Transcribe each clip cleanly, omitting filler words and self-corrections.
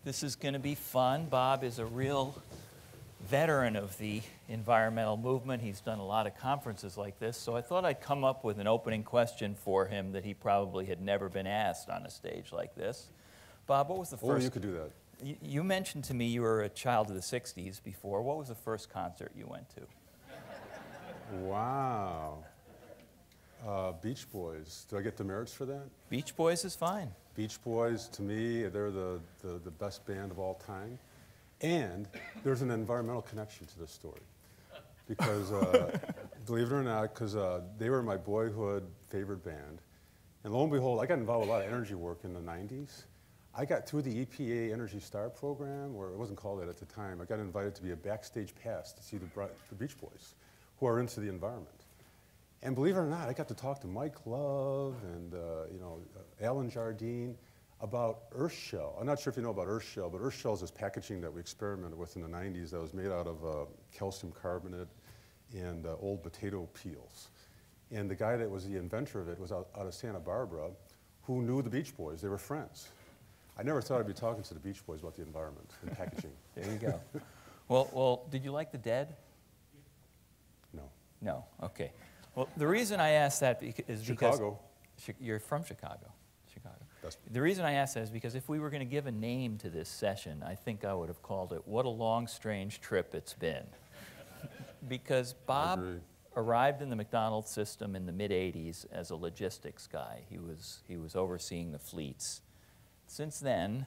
This is going to be fun. Bob is a real veteran of the environmental movement. He's done a lot of conferences like this, so I thought I'd come up with an opening question for him that he probably had never been asked on a stage like this. Bob, what was the first... Oh, you could do that. You mentioned to me you were a child of the 60s before. What was the first concert you went to? Wow. Beach Boys. Do I get demerits for that? Beach Boys is fine. Beach Boys, to me, they're the best band of all time. And there's an environmental connection to this story. Because, believe it or not, because they were my boyhood favorite band. And lo and behold, I got involved with a lot of energy work in the 90s. I got through the EPA Energy Star program, or it wasn't called that at the time. I got invited to be a backstage pass to see the Beach Boys, who are into the environment. And believe it or not, I got to talk to Mike Love and Alan Jardine about Earthshell. I'm not sure if you know about Earthshell, but Earthshell is this packaging that we experimented with in the 90s that was made out of calcium carbonate and old potato peels. And the guy that was the inventor of it was out of Santa Barbara, who knew the Beach Boys. They were friends. I never thought I'd be talking to the Beach Boys about the environment and packaging. There you go. Well, did you like the Dead? No. No, okay. Well, the reason I asked that is because... Chicago. You're from Chicago. The reason I asked that is because if we were going to give a name to this session, I think I would have called it, What a Long, Strange Trip It's Been. Because Bob arrived in the McDonald's system in the mid-'80s as a logistics guy. He was overseeing the fleets. Since then,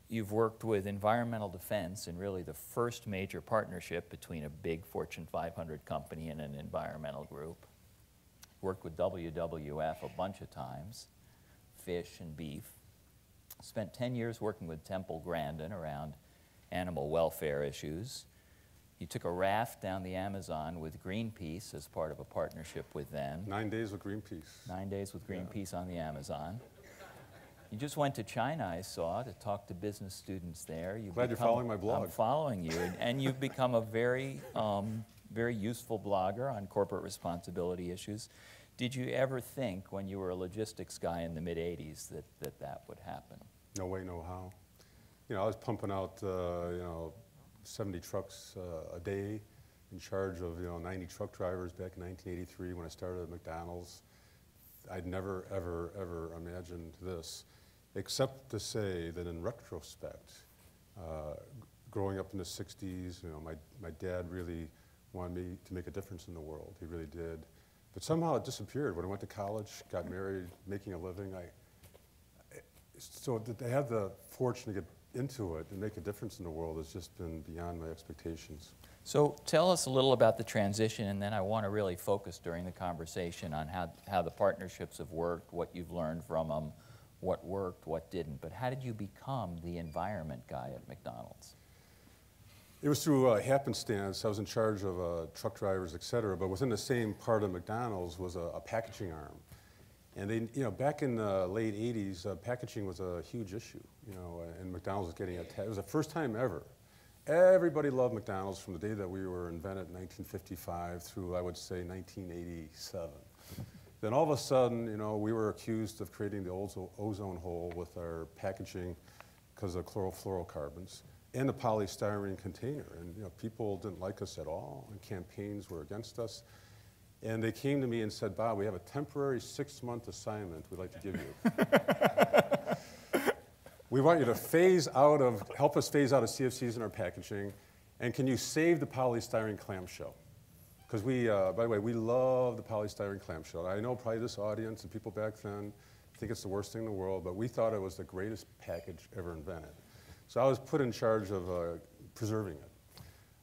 you've worked with environmental defense in really the first major partnership between a big Fortune 500 company and an environmental group. Worked with WWF a bunch of times, fish and beef. Spent 10 years working with Temple Grandin around animal welfare issues. You took a raft down the Amazon with Greenpeace as part of a partnership with them. 9 days with Greenpeace. 9 days with Greenpeace on the Amazon. You just went to China, I saw, to talk to business students there. Glad you're following my blog. I'm following you, and you've become a very, very useful blogger on corporate responsibility issues. Did you ever think, when you were a logistics guy in the mid-'80s, that would happen? No way, no how. I was pumping out, 70 trucks a day, in charge of, 90 truck drivers back in 1983 when I started at McDonald's. I'd never, ever, ever imagined this, except to say that in retrospect, growing up in the 60s, my dad really wanted me to make a difference in the world. He really did. But somehow it disappeared. When I went to college, got married, making a living, so to have the fortune to get into it and make a difference in the world has just been beyond my expectations. So tell us a little about the transition, and then I want to really focus during the conversation on how the partnerships have worked, what you've learned from them, what worked, what didn't. But how did you become the environment guy at McDonald's? It was through happenstance. I was in charge of truck drivers, et cetera, but within the same part of McDonald's was a packaging arm. And they, back in the late 80s, packaging was a huge issue, and McDonald's was getting attacked. It was the first time ever. Everybody loved McDonald's from the day that we were invented in 1955 through, I would say, 1987. Then all of a sudden, we were accused of creating the ozone hole with our packaging because of chlorofluorocarbons and the polystyrene container. And people didn't like us at all, and campaigns were against us. And they came to me and said, Bob, we have a temporary 6-month assignment we'd like to give you. We want you to help us phase out of CFCs in our packaging, and can you save the polystyrene clamshell? Because by the way, we love the polystyrene clamshell. I know probably this audience and people back then think it's the worst thing in the world, but we thought it was the greatest package ever invented. So I was put in charge of preserving it.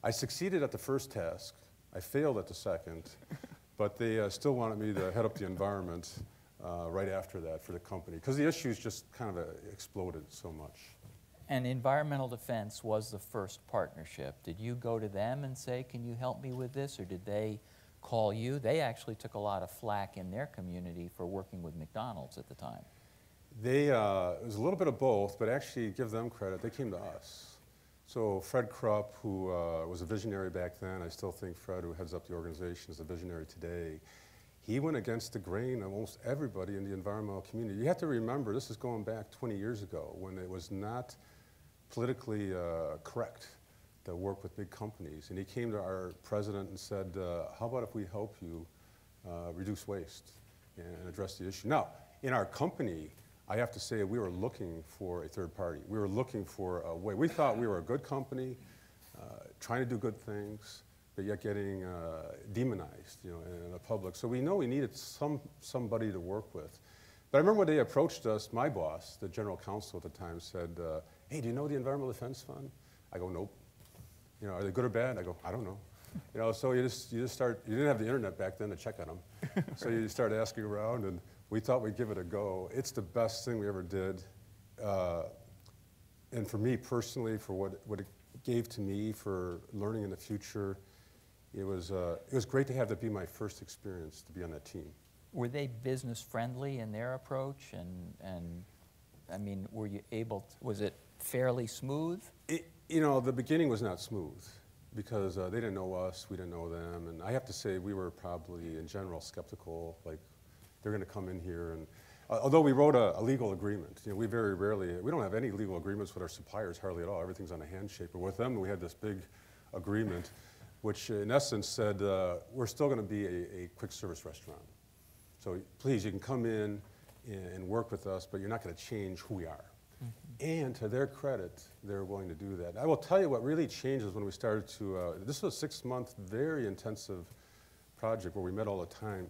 I succeeded at the first task. I failed at the second, but they still wanted me to head up the environment right after that for the company, because the issues just kind of exploded so much. And environmental defense was the first partnership. Did you go to them and say, can you help me with this, or did they call you? They actually took a lot of flack in their community for working with McDonald's at the time. It was a little bit of both, but actually, give them credit, they came to us. So Fred Krupp, who was a visionary back then, I still think Fred, who heads up the organization, is a visionary today. He went against the grain of almost everybody in the environmental community. You have to remember, this is going back 20 years ago, when it was not politically correct to work with big companies. And he came to our president and said, how about if we help you reduce waste and address the issue? Now, in our company, I have to say we were looking for a third party. We were looking for a way. We thought we were a good company, trying to do good things, but yet getting demonized, you know, in the public. So we know we needed somebody to work with. But I remember when they approached us, my boss, the general counsel at the time, said, hey, do you know the Environmental Defense Fund? I go, nope. You know, are they good or bad? I go, I don't know. You know, so you just start, you didn't have the internet back then to check on them. So you start asking around, and we thought we'd give it a go. It's the best thing we ever did. And for me personally, for what it gave to me for learning in the future, it was great to have that be my first experience to be on that team. Were they business friendly in their approach? And I mean, were you able to, was it fairly smooth? You know, the beginning was not smooth because they didn't know us, we didn't know them. And I have to say we were probably in general skeptical, like they're going to come in here. And although we wrote a legal agreement, you know, we very rarely, we don't have any legal agreements with our suppliers hardly at all. Everything's on a handshake. But with them, we had this big agreement, which in essence said, we're still going to be a quick service restaurant. So please, you can come in and work with us, but you're not going to change who we are. Mm-hmm. And to their credit, they're willing to do that. I will tell you what really changed is when we started to, this was a 6-month, very intensive project where we met all the time.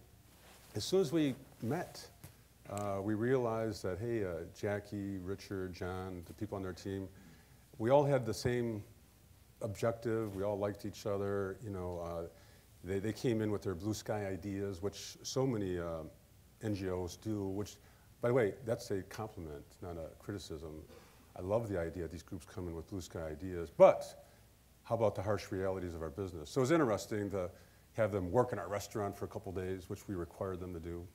As soon as we met, we realized that, hey, Jackie, Richard, John, the people on their team, we all had the same objective. We all liked each other. You know, they came in with their blue sky ideas, which so many NGOs do, which, by the way, that's a compliment, not a criticism. I love the idea these groups come in with blue sky ideas, but how about the harsh realities of our business? So it was interesting to have them work in our restaurant for a couple days, which we required them to do.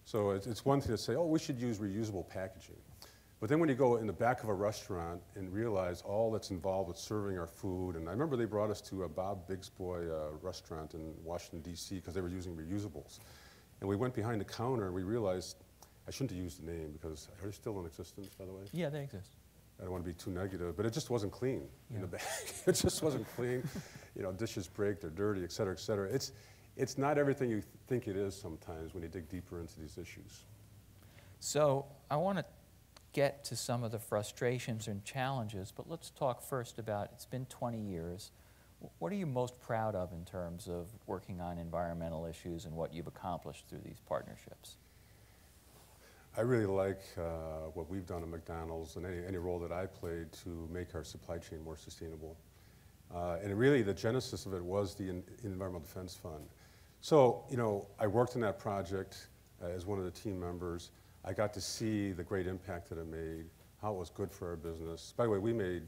So it's one thing to say, oh, we should use reusable packaging. But then when you go in the back of a restaurant and realize all that's involved with serving our food, and I remember they brought us to a Bob Big's Boy restaurant in Washington, D.C., because they were using reusables. And we went behind the counter and we realized, I shouldn't have used the name because, are they still in existence, by the way? Yeah, they exist. I don't want to be too negative, but it just wasn't clean in the back. It just wasn't clean. You know, dishes break, they're dirty, et cetera, et cetera. It's not everything you think it is sometimes when you dig deeper into these issues. So I want to get to some of the frustrations and challenges, but let's talk first about, it's been 20 years. What are you most proud of in terms of working on environmental issues and what you've accomplished through these partnerships? I really like what we've done at McDonald's and any role that I played to make our supply chain more sustainable. And really the genesis of it was the Environmental Defense Fund. So, you know, I worked in that project as one of the team members. I got to see the great impact that it made, how it was good for our business. By the way, we made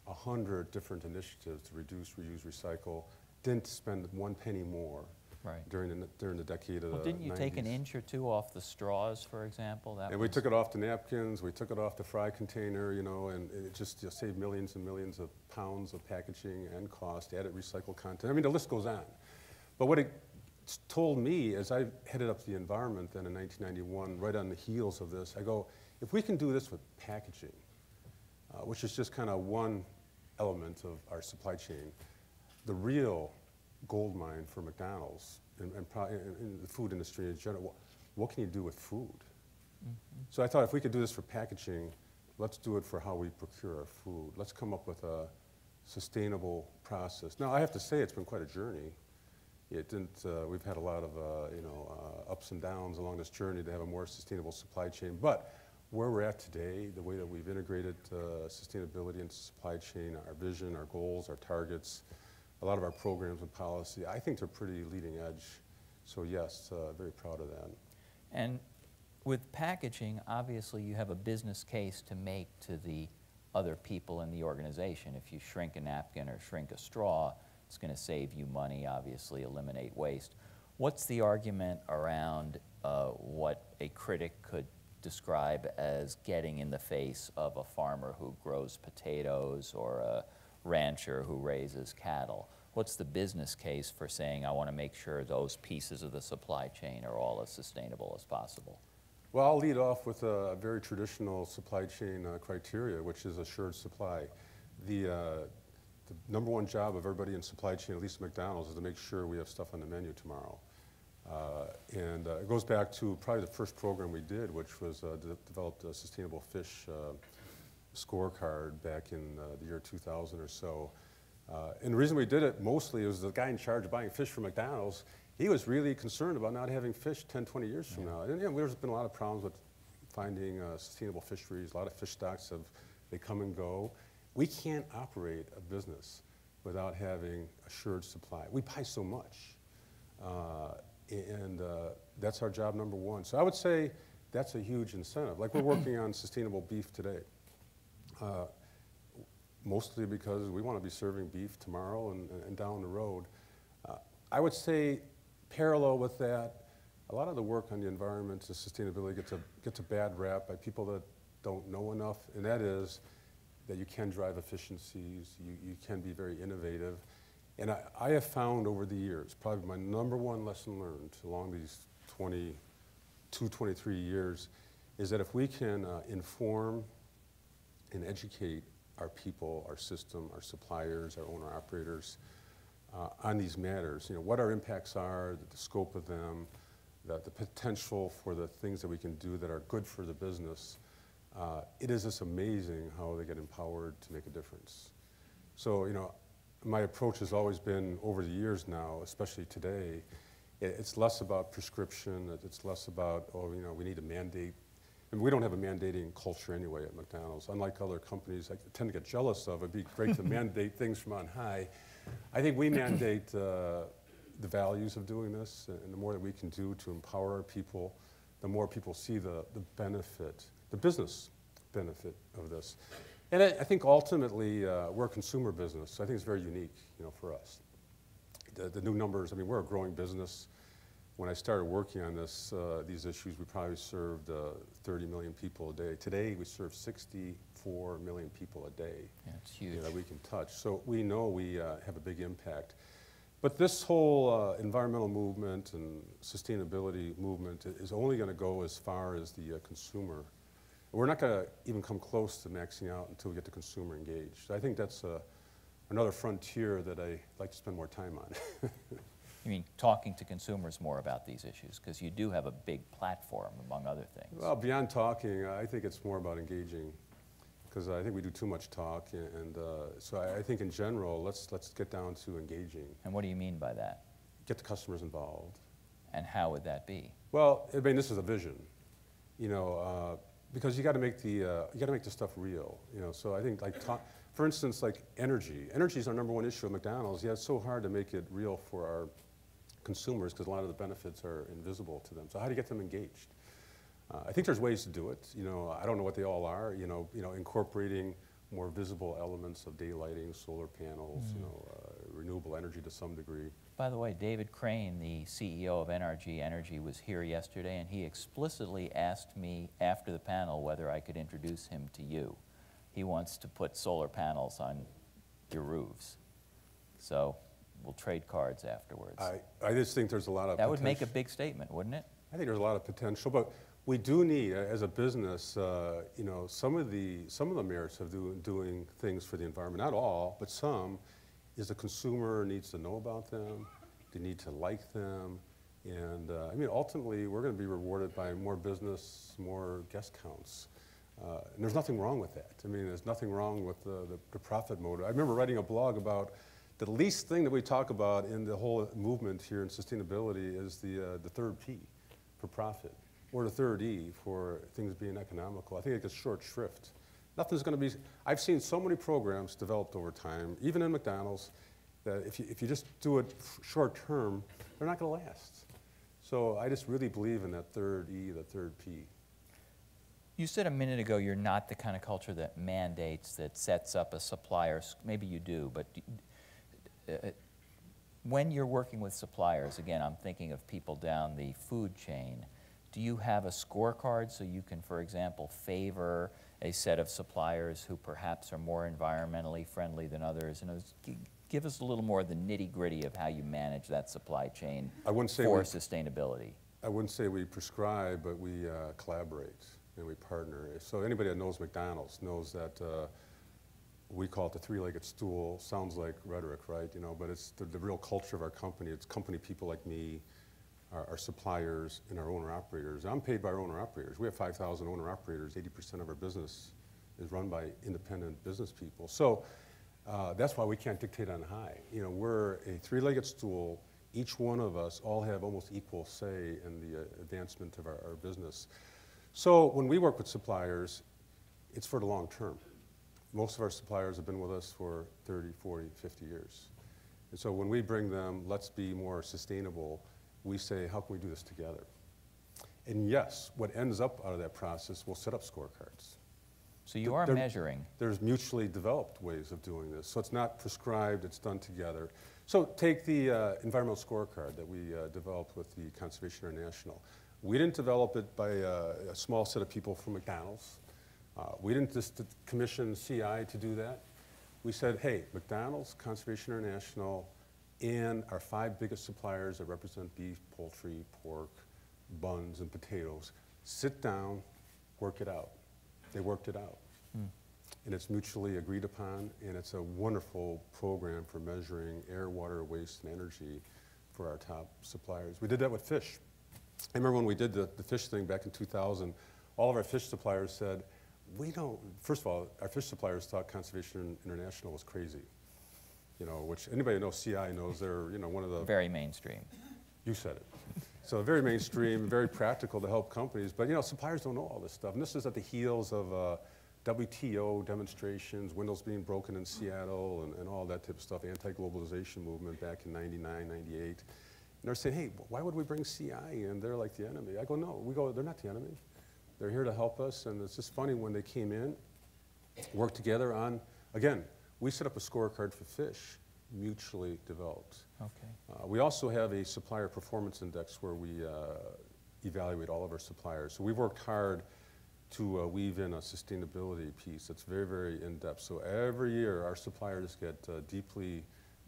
100 different initiatives to reduce, reuse, recycle. Didn't spend 1 penny more during the decade of the 90s. Didn't you take an inch or two off the straws, for example? And we took it off the napkins, we took it off the fry container, you know, and it just saved millions and millions of pounds of packaging and cost, added recycled content. I mean, the list goes on. But what it told me as I headed up the environment then in 1991, right on the heels of this, I go, if we can do this with packaging, which is just kind of one element of our supply chain, the real gold mine for McDonald's and in the food industry in general, what can you do with food? Mm-hmm. So I thought if we could do this for packaging, let's do it for how we procure our food. Let's come up with a sustainable process. Now, I have to say it's been quite a journey. It didn't, we've had a lot of ups and downs along this journey to have a more sustainable supply chain. But where we're at today, the way that we've integrated sustainability into supply chain, our vision, our goals, our targets, a lot of our programs and policy, I think they're pretty leading edge. So yes, very proud of that. And with packaging, obviously you have a business case to make to the other people in the organization. If you shrink a napkin or shrink a straw, it's going to save you money, obviously eliminate waste. What's the argument around what a critic could describe as getting in the face of a farmer who grows potatoes or a rancher who raises cattle? What's the business case for saying, I want to make sure those pieces of the supply chain are all as sustainable as possible? Well, I'll lead off with a very traditional supply chain criteria, which is assured supply. The number one job of everybody in supply chain, at least McDonald's, is to make sure we have stuff on the menu tomorrow. It goes back to probably the first program we did, which was developed a sustainable fish scorecard back in the year 2000 or so. And the reason we did it mostly was the guy in charge of buying fish from McDonald's. He was really concerned about not having fish 10, 20 years from now. And there's been a lot of problems with finding sustainable fisheries. A lot of fish stocks they come and go. We can't operate a business without having assured supply. We buy so much. That's our job number one. So I would say that's a huge incentive. Like we're working on sustainable beef today. Mostly because we want to be serving beef tomorrow and down the road. I would say parallel with that, a lot of the work on the environment and sustainability gets a bad rap by people that don't know enough, and that is that you can drive efficiencies, you can be very innovative. And I have found over the years, probably my number one lesson learned along these 22, 23 years, is that if we can inform and educate our people, our system, our suppliers, our owner-operators on these matters, what our impacts are, the scope of them, the potential for the things that we can do that are good for the business, it is just amazing how they get empowered to make a difference. So, my approach has always been, over the years now, especially today, it's less about prescription, it's less about, we need to mandate. And we don't have a mandating culture anyway at McDonald's. Unlike other companies I tend to get jealous of, it'd be great to mandate things from on high. I think we mandate the values of doing this, and the more that we can do to empower our people, the more people see the benefit, the business benefit of this. And I think ultimately, we're a consumer business, so I think it's very unique, for us. The new numbers, we're a growing business. When I started working on these issues, we probably served 30 million people a day. Today, we serve 64 million people a day. Yeah, it's huge. That we can touch. So we know we have a big impact. But this whole environmental movement and sustainability movement is only going to go as far as the consumer. We're not going to even come close to maxing out until we get the consumer engaged. I think that's another frontier that I like to spend more time on. You mean talking to consumers more about these issues? Because you do have a big platform, among other things. Well, beyond talking, I think it's more about engaging. Because I think we do too much talk. So I think in general, let's get down to engaging. And what do you mean by that? Get the customers involved. And how would that be? Well, this is a vision. Because you got to make the stuff real. So I think for instance, like energy. Energy is our number one issue at McDonald's. Yeah, it's so hard to make it real for our consumers because a lot of the benefits are invisible to them. So how do you get them engaged? I think there's ways to do it. I don't know what they all are. Incorporating more visible elements of daylighting, solar panels, renewable energy to some degree. By the way, David Crane, the CEO of NRG Energy, was here yesterday, and he explicitly asked me after the panel whether I could introduce him to you. He wants to put solar panels on your roofs. So we'll trade cards afterwards. I just think there's a lot of That would make a big statement, wouldn't it? I think there's a lot of potential, but we do need, as a business, some of the merits of doing things for the environment. Not all, but some. Is the consumer needs to know about them. They need to like them, and ultimately, we're going to be rewarded by more business, more guest counts. And there's nothing wrong with that. There's nothing wrong with the profit motive. I remember writing a blog about the least thing that we talk about in the whole movement here in sustainability is the third P for profit, or the third E for things being economical. I think it gets short shrift. Nothing's going to be, I've seen so many programs developed over time, even in McDonald's, that if you just do it short term, they're not going to last. So I just really believe in that third E, the third P. You said a minute ago you're not the kind of culture that mandates, that sets up a supplier. Maybe you do, but when you're working with suppliers, again, I'm thinking of people down the food chain, do you have a scorecard so you can, for example, favor a set of suppliers who perhaps are more environmentally friendly than others? Give us a little more of the nitty-gritty of how you manage that supply chain for sustainability. I wouldn't say we prescribe, but we collaborate and we partner. So anybody that knows McDonald's knows that we call it the three-legged stool. Sounds like rhetoric, right? You know, but it's the real culture of our company. It's company people like me, our suppliers, and our owner-operators. I'm paid by our owner-operators. We have 5,000 owner-operators. 80% of our business is run by independent business people. So that's why we can't dictate on high. You know, we're a three-legged stool. Each one of us all have almost equal say in the advancement of our business. So when we work with suppliers, it's for the long term. Most of our suppliers have been with us for 30, 40, 50 years. And so when we bring them, let's be more sustainable, we say, how can we do this together? And yes, what ends up out of that process, we'll set up scorecards. So you are measuring. There's mutually developed ways of doing this. So it's not prescribed, it's done together. So take the environmental scorecard that we developed with the Conservation International. We didn't develop it by a small set of people from McDonald's. We didn't just commission CI to do that. We said, hey, McDonald's, Conservation International, and our 5 biggest suppliers that represent beef, poultry, pork, buns, and potatoes, sit down, work it out. They worked it out. And it's mutually agreed upon, and it's a wonderful program for measuring air, water, waste, and energy for our top suppliers. We did that with fish. I remember when we did the fish thing back in 2000, all of our fish suppliers said, we don't, first of all, our fish suppliers thought Conservation International was crazy, you know, which anybody who knows CI knows they're, you know, one of the... Very mainstream. You said it. So very mainstream, very practical to help companies, but you know, suppliers don't know all this stuff. And this is at the heels of WTO demonstrations, windows being broken in Seattle, and all that type of stuff, anti-globalization movement back in 99, 98. And they're saying, hey, why would we bring CI in? They're like the enemy. I go, no, they're not the enemy. They're here to help us, and it's just funny when they came in, worked together on, again, we set up a scorecard for fish, mutually developed. Okay. We also have a supplier performance index where we evaluate all of our suppliers. So we've worked hard to weave in a sustainability piece that's very, very in-depth. So every year our suppliers get deeply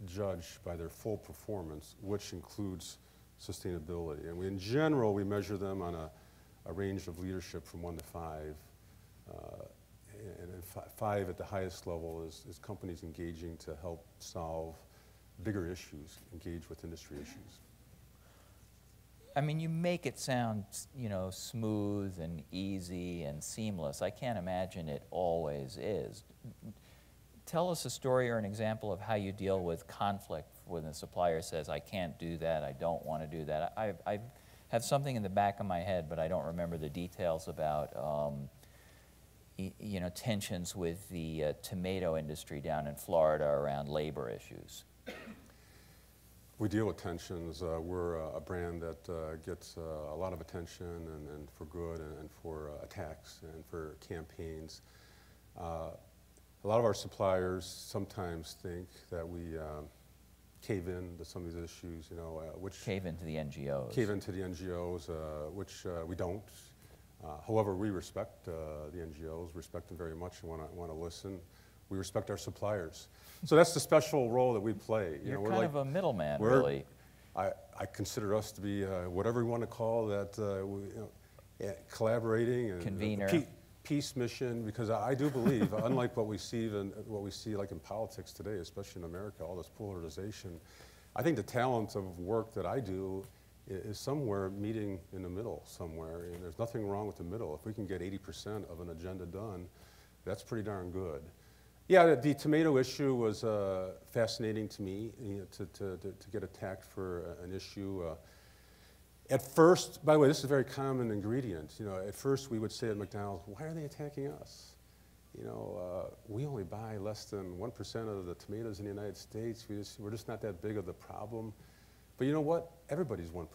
judged by their full performance, which includes sustainability. And in general, we measure them on a range of leadership from 1 to 5. And 5 at the highest level is companies engaging to help solve bigger issues, engage with industry issues. I mean, you make it sound, you know, smooth and easy and seamless. I can't imagine it always is. Tell us a story or an example of how you deal with conflict when the supplier says, I can't do that, I don't want to do that. I have something in the back of my head, but I don't remember the details about you know, tensions with the tomato industry down in Florida around labor issues. We deal with tensions. We're a brand that gets a lot of attention and for good and for attacks and for campaigns. A lot of our suppliers sometimes think that we cave in to some of these issues, you know, which... Cave into the NGOs. Cave into the NGOs, which we don't. However, we respect the NGOs, respect them very much and want to listen. We respect our suppliers. So that's the special role that we play. You're we're kind like, of a middleman, really. I consider us to be whatever you want to call that, collaborating and convener. Peace mission, because I do believe, unlike what we see like in politics today, especially in America, all this polarization, I think the talent of work that I do is somewhere meeting in the middle somewhere, and there's nothing wrong with the middle. If we can get 80% of an agenda done, that's pretty darn good. Yeah, the tomato issue was fascinating to me, you know, to get attacked for an issue. At first, by the way, this is a very common ingredient. You know, at first we would say at McDonald's, why are they attacking us? You know, we only buy less than 1% of the tomatoes in the United States. We're just not that big of the problem. But you know what? Everybody's 1%.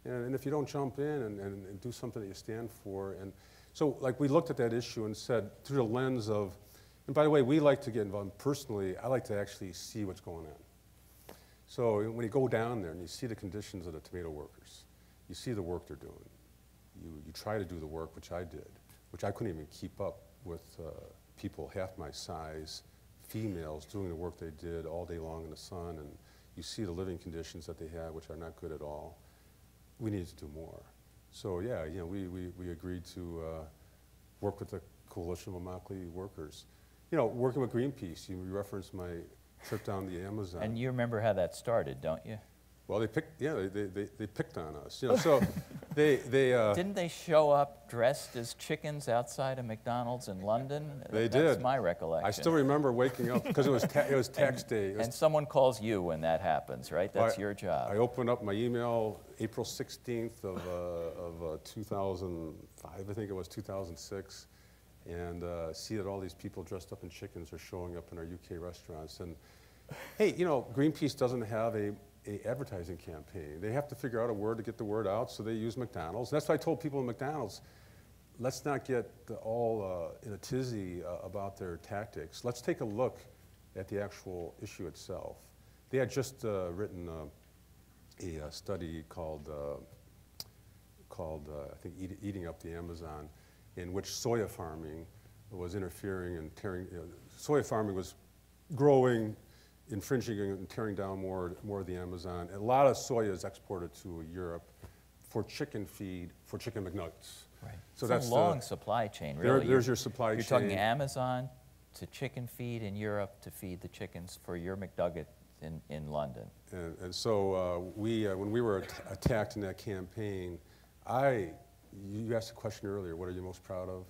And if you don't jump in and do something that you stand for, and so like we looked at that issue and said, through the lens of, and by the way, we like to get involved personally. I like to actually see what's going on. So when you go down there and you see the conditions of the tomato workers, you see the work they're doing. You try to do the work, which I did, which I couldn't even keep up with people half my size, females doing the work they did all day long in the sun, and you see the living conditions that they have, which are not good at all. we needed to do more. So yeah, you know, we agreed to work with the Coalition of Immokalee Workers. You know, working with Greenpeace, you referenced my trip down the Amazon. And you remember how that started, don't you? Well, they picked, yeah, they picked on us. You know, so they Didn't they show up dressed as chickens outside of McDonald's in London? They That's did. my recollection. I still remember waking up because it was tax day. And someone calls you when that happens, right? That's your job. I opened up my email April 16th of 2005, I think it was 2006, and see that all these people dressed up in chickens are showing up in our UK restaurants. And hey, you know, Greenpeace doesn't have a advertising campaign. They have to figure out a word to get the word out, so they use McDonald's. That's why I told people in McDonald's, let's not get all in a tizzy about their tactics. Let's take a look at the actual issue itself. They had just written a study called I think, Eating Up the Amazon, in which soya farming was interfering and tearing, you know, soya farming was growing, infringing and tearing down more of the Amazon. A lot of soya is exported to Europe for chicken feed, for chicken McNuggets. Right. So it's that's a long supply chain, really. There's your supply chain. You're talking Amazon to chicken feed in Europe to feed the chickens for your McNugget in London. And so when we were attacked in that campaign, you asked a question earlier, what are you most proud of?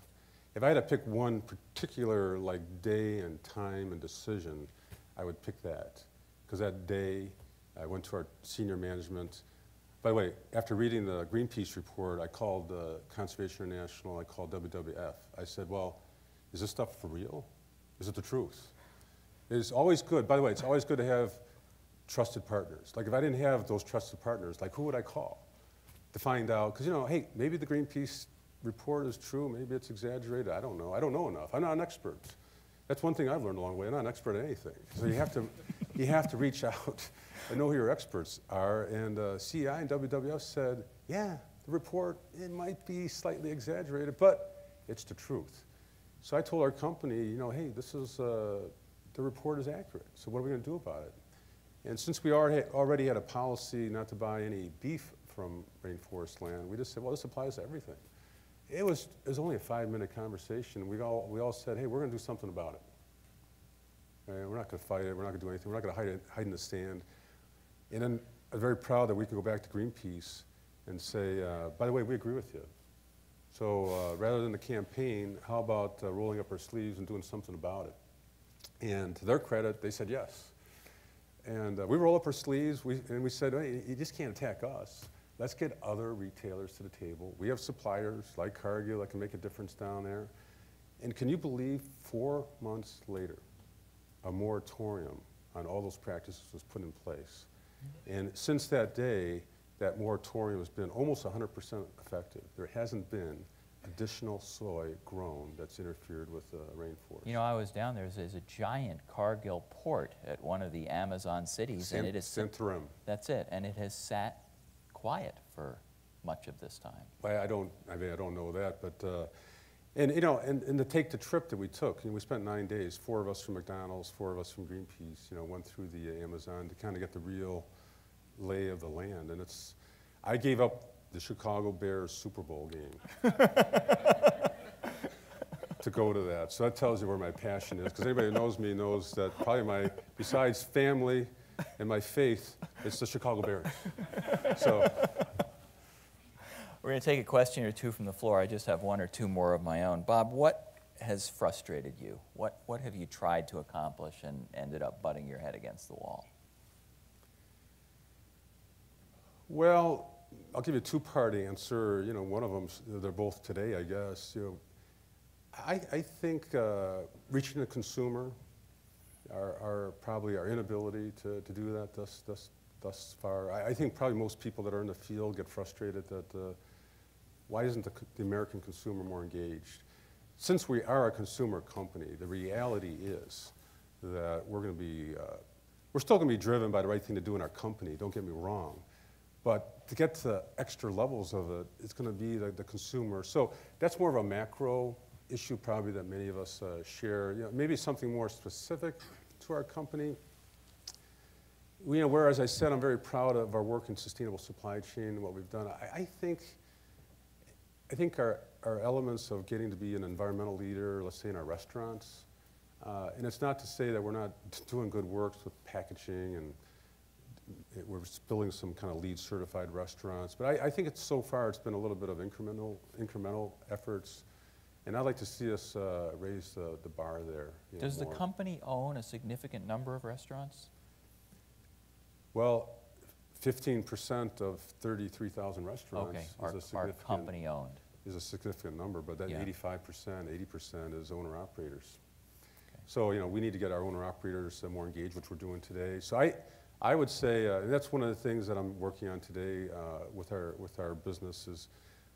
If I had to pick one particular day and time and decision, I would pick that. Because that day, I went to our senior management. By the way, after reading the Greenpeace report, I called Conservation International, I called WWF. I said, well, is this stuff for real? Is it the truth? It's always good, by the way, it's always good to have trusted partners. Like if I didn't have those trusted partners, like who would I call to find out? Because, you know, hey, maybe the Greenpeace report is true, maybe it's exaggerated, I don't know. I don't know enough, I'm not an expert. That's one thing I've learned along the way. I'm not an expert at anything. So you have to reach out and know who your experts are. And CI and WWF said, yeah, the report, it might be slightly exaggerated, but it's the truth. So I told our company, you know, hey, this is, the report is accurate. So what are we going to do about it? And since we already had a policy not to buy any beef from rainforest land, we just said, well, this applies to everything. It was only a 5-minute conversation. We all said, hey, we're going to do something about it. Okay, we're not going to fight it. We're not going to do anything. We're not going to hide in the stand. And then I'm very proud that we can go back to Greenpeace and say, by the way, we agree with you. So rather than the campaign, how about rolling up our sleeves and doing something about it? And to their credit, they said yes. And we roll up our sleeves, and we said, hey, you just can't attack us. Let's get other retailers to the table. We have suppliers like Cargill that can make a difference down there. And can you believe 4 months later, a moratorium on all those practices was put in place? And since that day, that moratorium has been almost 100% effective. There hasn't been additional soy grown that's interfered with the rainforest. You know, I was down there. There's a giant Cargill port at one of the Amazon cities, and it is Santarem. That's it, and it has sat quiet for much of this time. I don't know that, but and you know, and to take the trip that we took, we spent 9 days. 4 of us from McDonald's, 4 of us from Greenpeace. You know, went through the Amazon to kind of get the real lay of the land, and I gave up the Chicago Bears Super Bowl game to go to that. So that tells you where my passion is, because anybody who knows me knows that probably besides family and my faith, it's the Chicago Bears. So we're going to take a question or two from the floor. I just have 1 or 2 more of my own. Bob, what has frustrated you? What have you tried to accomplish and ended up butting your head against the wall? Well, I'll give you a 2-part answer. You know, one of them, they're both today, I guess. You know, I think reaching the consumer, probably our inability to do that thus far. I think probably most people that are in the field get frustrated that why isn't the American consumer more engaged? Since we are a consumer company, the reality is that we're still going to be driven by the right thing to do in our company, don't get me wrong. But to get to extra levels of it, it's going to be the consumer. So that's more of a macro issue probably that many of us share. You know, maybe something more specific to our company. where, as I said, I'm very proud of our work in sustainable supply chain and what we've done. I think our elements of getting to be an environmental leader, let's say in our restaurants, and it's not to say that we're not doing good work with packaging and we're building some kind of LEED certified restaurants, but I think so far it's been a little bit of incremental efforts, and I'd like to see us raise the bar there. Does the company own a significant number of restaurants? Well, 15% of 33,000 restaurants are company owned. Is a significant number, but that 85%, 80% is owner-operators. Okay. So, we need to get our owner-operators more engaged, which we're doing today. So I would say, and that's one of the things that I'm working on today with our business is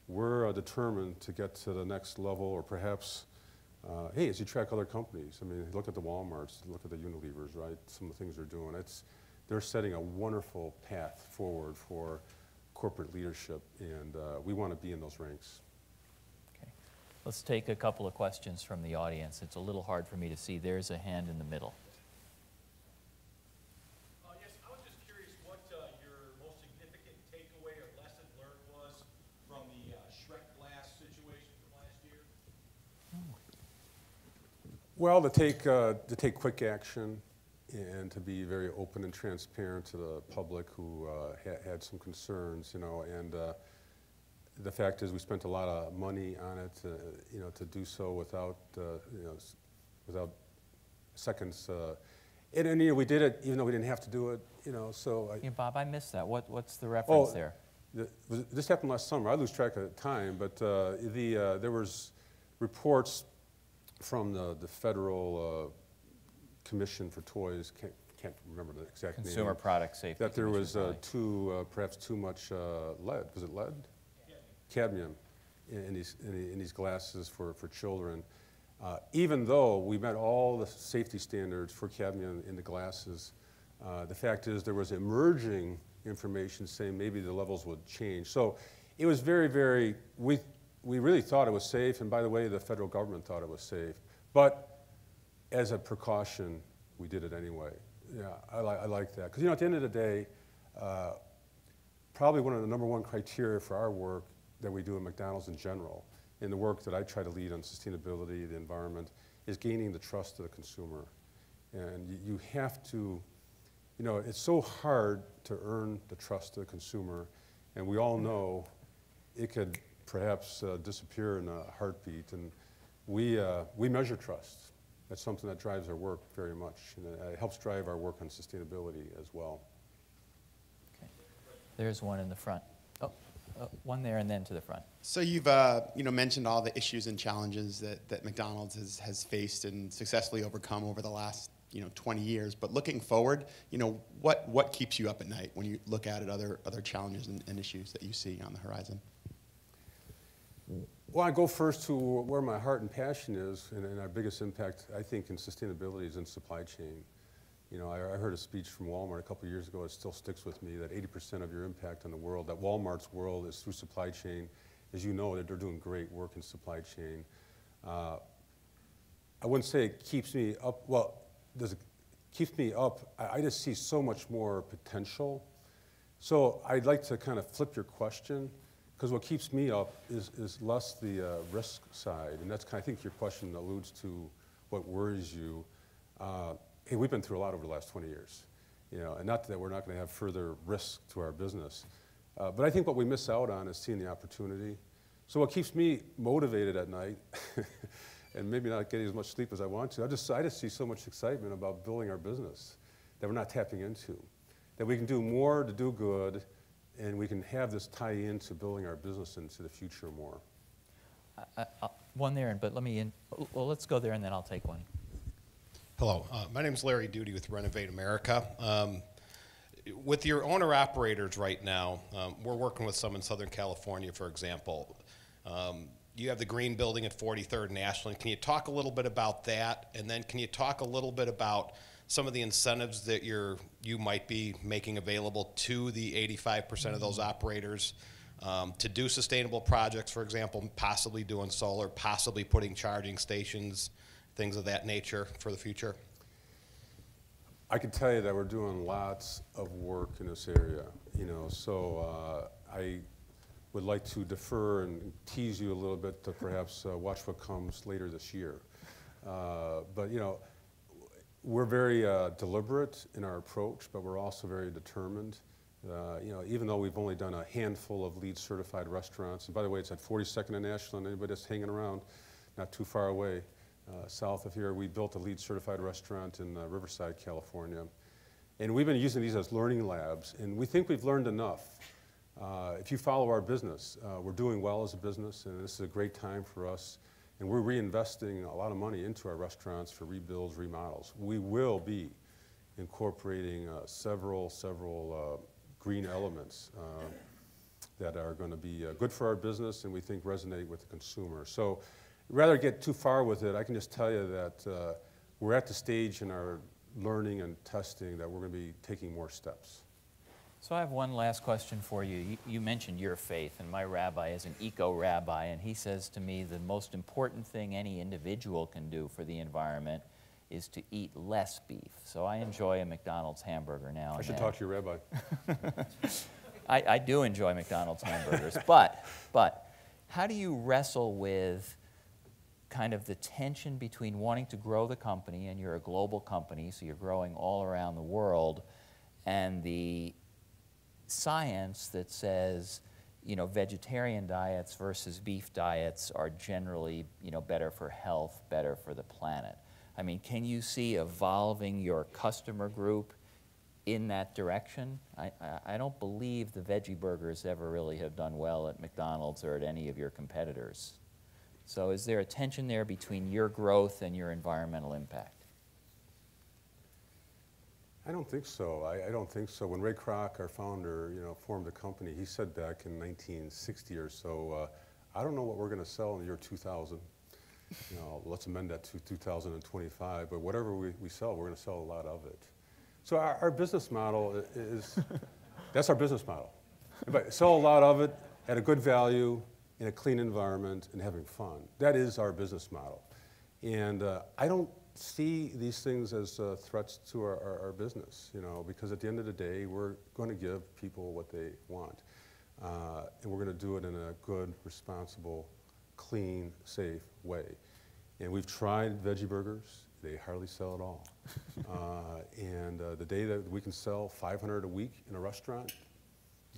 we're determined to get to the next level, or perhaps, hey, as you track other companies, I mean, look at the Walmarts, look at the Unilevers, right? Some of the things they're doing. They're setting a wonderful path forward for corporate leadership, and we want to be in those ranks. Okay. Let's take a couple of questions from the audience. It's a little hard for me to see. There's a hand in the middle. Yes, I was just curious what your most significant takeaway or lesson learned was from the Shrek glass situation from last year. Well, to take quick action, and to be very open and transparent to the public who had some concerns, and the fact is we spent a lot of money on it, to do so without seconds. And we did it even though we didn't have to do it, so. Bob, I missed that. What's the reference there? This happened last summer. I lose track of time, but there was reports from the federal Commission for Toys, can't remember the exact name. Consumer Product Safety. That there was perhaps too much lead. Was it lead? Cadmium in these glasses for children. Even though we met all the safety standards for cadmium in the glasses, the fact is there was emerging information saying maybe the levels would change. So it was we really thought it was safe, and by the way, the federal government thought it was safe. But as a precaution, we did it anyway. Yeah, I like that. Because, at the end of the day, probably one of the #1 criteria for our work that we do at McDonald's in general, in the work that I try to lead on sustainability, the environment, is gaining the trust of the consumer. And you have to, it's so hard to earn the trust of the consumer, and we all know it could perhaps disappear in a heartbeat, and we measure trust. That's something that drives our work very much, and it helps drive our work on sustainability as well. Okay. There's one in the front. One there and then to the front. So you've mentioned all the issues and challenges that McDonald's has faced and successfully overcome over the last 20 years. But looking forward, what keeps you up at night when you look at other challenges and issues that you see on the horizon? Well, I go first to where my heart and passion is, and our biggest impact, I think, in sustainability is in supply chain. I heard a speech from Walmart a couple of years ago. It still sticks with me, that 80% of your impact on the world, that Walmart's world is through supply chain. As you know, that they're doing great work in supply chain. I wouldn't say it keeps me up. Well, does it keeps me up? I just see so much more potential. So I'd like to kind of flip your question. Because what keeps me up is less the risk side, and that's I think your question alludes to what worries you. Hey, we've been through a lot over the last 20 years, and not that we're not going to have further risk to our business, but I think what we miss out on is seeing the opportunity. So what keeps me motivated at night, and maybe not getting as much sleep as I want to, I just see so much excitement about building our business that we're not tapping into, that we can do more to do good. And we can have this tie into building our business into the future more. One there, but well, let's go there and then I'll take one. Hello, my name is Larry Duty with Renovate America. With your owner-operators right now, we're working with some in Southern California, for example. You have the Green Building at 43rd and Ashland. Can you talk a little bit about that? And then can you talk a little bit about some of the incentives that you might be making available to the 85% of those operators to do sustainable projects, for example, possibly doing solar, possibly putting charging stations, things of that nature for the future? I can tell you that we're doing lots of work in this area, you know, so I would like to defer and tease you a little bit to perhaps watch what comes later this year. But, you know, we're very deliberate in our approach, but we're also very determined. You know, even though we've only done a handful of LEED certified restaurants, and by the way, it's at 42nd and Ashland, anybody that's hanging around, not too far away, south of here, we built a LEED certified restaurant in Riverside, California. And we've been using these as learning labs, and we think we've learned enough. If you follow our business, we're doing well as a business, and this is a great time for us. And we're reinvesting a lot of money into our restaurants for rebuilds, remodels. We will be incorporating several green elements that are going to be good for our business and we think resonate with the consumer. So rather get too far with it, I can just tell you that we're at the stage in our learning and testing that we're going to be taking more steps. So I have one last question for you. You mentioned your faith, and my rabbi is an eco-rabbi, and he says to me the most important thing any individual can do for the environment is to eat less beef. So I enjoy a McDonald's hamburger now and then. I should talk to your rabbi. I do enjoy McDonald's hamburgers, but how do you wrestle with kind of the tension between wanting to grow the company, and you're a global company, so you're growing all around the world, and the science that says, you know, vegetarian diets versus beef diets are generally, you know, better for health, better for the planet? I mean, can you see evolving your customer group in that direction? I don't believe the veggie burgers ever really have done well at McDonald's or at any of your competitors. So is there a tension there between your growth and your environmental impact? I don't think so. I don't think so. When Ray Kroc, our founder, you know, formed the company, he said back in 1960 or so, I don't know what we're going to sell in the year 2000. You know, let's amend that to 2025. But whatever we sell, we're going to sell a lot of it. So our business model is, that's our business model. But sell a lot of it at a good value, in a clean environment, and having fun. That is our business model. And I don't see these things as threats to our business, you know, because at the end of the day, we're going to give people what they want. And we're going to do it in a good, responsible, clean, safe way. And we've tried veggie burgers. They hardly sell at all. And the day that we can sell 500 a week in a restaurant,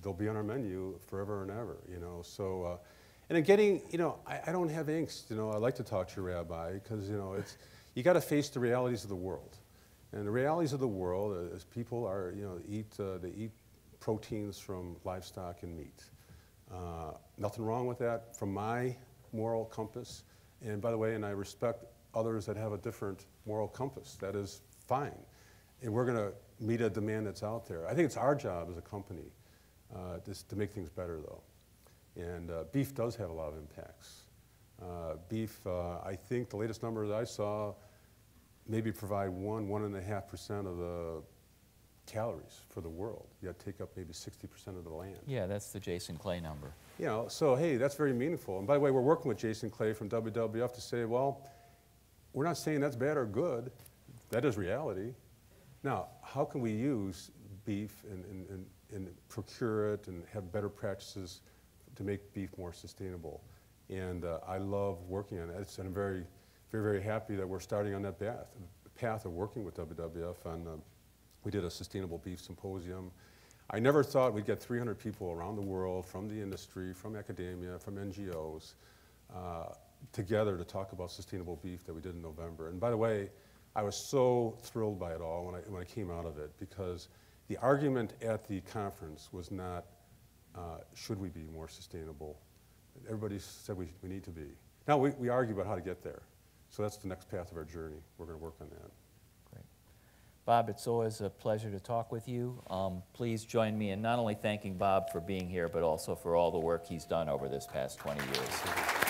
they'll be on our menu forever and ever, you know. So, and then getting, you know, I don't have angst, you know. I like to talk to your rabbi because, you know, it's, you got to face the realities of the world. And the realities of the world is people are, you know, they eat proteins from livestock and meat. Nothing wrong with that from my moral compass. And by the way, and I respect others that have a different moral compass. That is fine. And we're going to meet a demand that's out there. I think it's our job as a company just to make things better, though. And beef does have a lot of impacts. Beef, I think the latest number that I saw, maybe provide 1.5% of the calories for the world. You got to take up maybe 60% of the land. Yeah, that's the Jason Clay number. You know, so hey, that's very meaningful. And by the way, we're working with Jason Clay from WWF to say, well, we're not saying that's bad or good. That is reality. Now, how can we use beef and procure it and have better practices to make beef more sustainable? And I love working on it. And I'm very, very, very happy that we're starting on that path of working with WWF. We did a sustainable beef symposium. I never thought we'd get 300 people around the world, from the industry, from academia, from NGOs, together to talk about sustainable beef that we did in November. And by the way, I was so thrilled by it all when I came out of it, because the argument at the conference was not, should we be more sustainable? Everybody said we need to be. Now, we argue about how to get there. So that's the next path of our journey. We're going to work on that. Great. Bob, it's always a pleasure to talk with you. Please join me in not only thanking Bob for being here, but also for all the work he's done over this past 20 years.